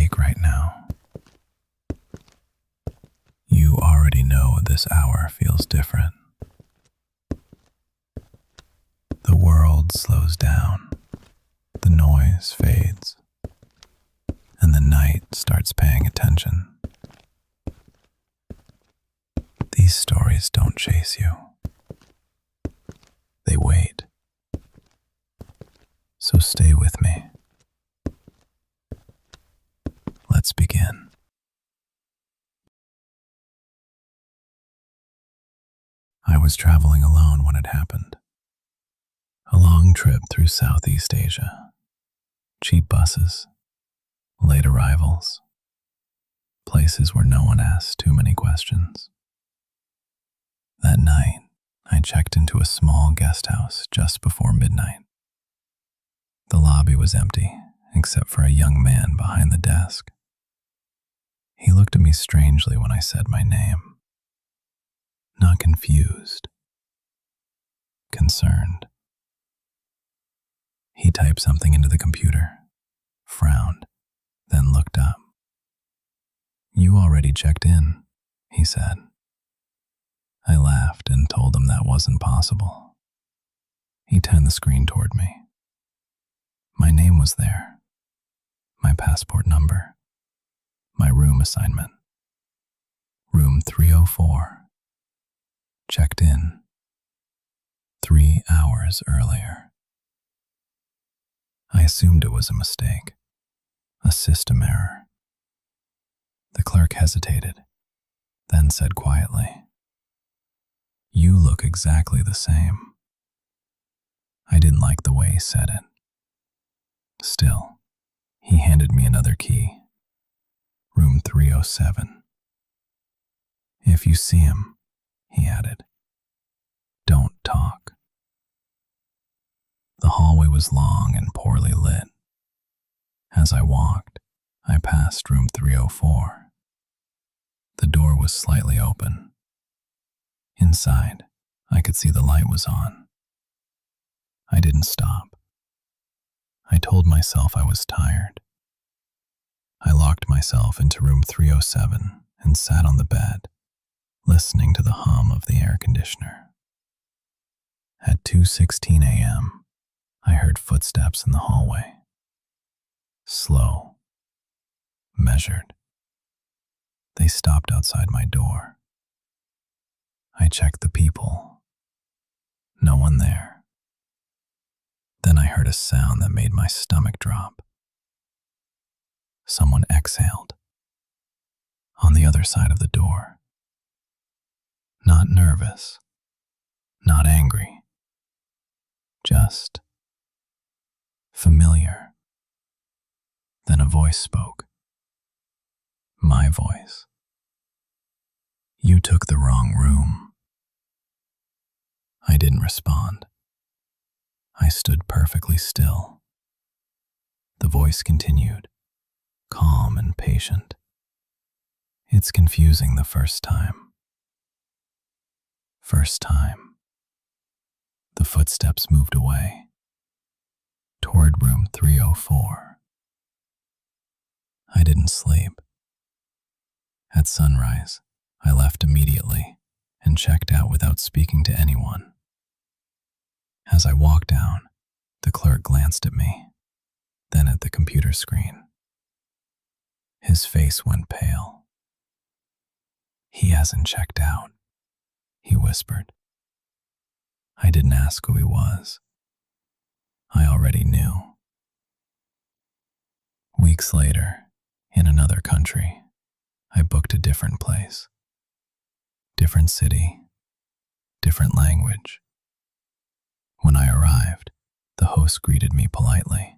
awake right now. You already know this hour feels different. The world slows down, the noise fades, and the night starts paying attention. These stories don't chase you. They wait. So stay with me. Let's begin. I was traveling alone when it happened. A long trip through Southeast Asia. Cheap buses, late arrivals, places where no one asked too many questions. That night, I checked into a small guest house just before midnight. The lobby was empty, except for a young man behind the desk. He looked at me strangely when I said my name. Not confused, concerned. He typed something into the computer, frowned, then looked up. "You already checked in," he said. I laughed and told him that wasn't possible. He turned the screen toward me. My name was there, my passport number, my room assignment. Room 304. Checked in 3 hours earlier. I assumed it was a mistake, a system error. The clerk hesitated, then said quietly, "You look exactly the same." I didn't like the way he said it. Still, he handed me another key. Room 307. "If you see him," he added, "don't talk." The hallway was long and poorly lit. As I walked, I passed room 304. The door was slightly open. Inside, I could see the light was on. I didn't stop. I told myself I was tired. I locked myself into room 307 and sat on the bed, listening to the hum of the air conditioner. At 2:16 a.m., I heard footsteps in the hallway. Slow, measured. They stopped outside my door. I checked the people. No one there. Then I heard a sound that made my stomach drop. Someone exhaled. On the other side of the door. Not nervous. Not angry. Just familiar. Then a voice spoke. My voice. "You took the wrong room." I didn't respond. I stood perfectly still. The voice continued, calm and patient. "It's confusing the first time." First time. The footsteps moved away, toward room 304. I didn't sleep. At sunrise, I left immediately and checked out without speaking to anyone. As I walked down, the clerk glanced at me, then at the computer screen. His face went pale. "He hasn't checked out," he whispered. I didn't ask who he was. I already knew. Weeks later, in another country, I booked a different place. Different city, different language. When I arrived, the host greeted me politely,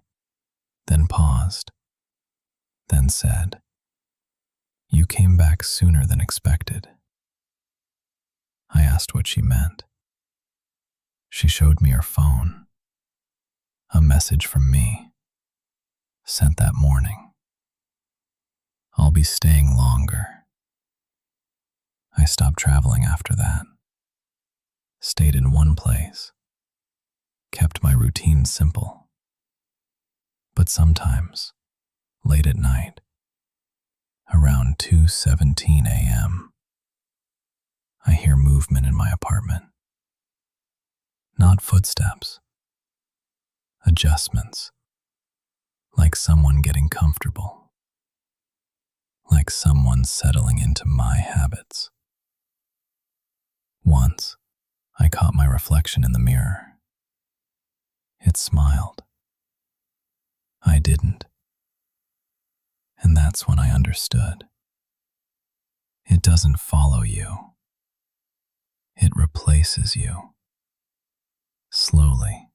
then paused, then said, "You came back sooner than expected." I asked what she meant. She showed me her phone. A message from me, sent that morning. "I'll be staying longer." I stopped traveling after that. Stayed in one place. Kept my routine simple. But sometimes, late at night, 2:17 a.m., I hear movement in my apartment. Not footsteps, adjustments, like someone getting comfortable, like someone settling into my habits. Once, I caught my reflection in the mirror. It smiled. I didn't. And that's when I understood. It doesn't follow you. It replaces you. Slowly,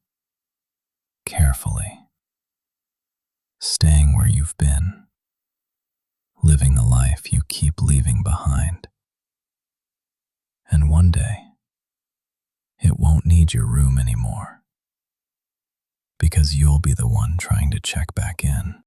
carefully, staying where you've been, living the life you keep leaving behind. And one day, it won't need your room anymore, because you'll be the one trying to check back in.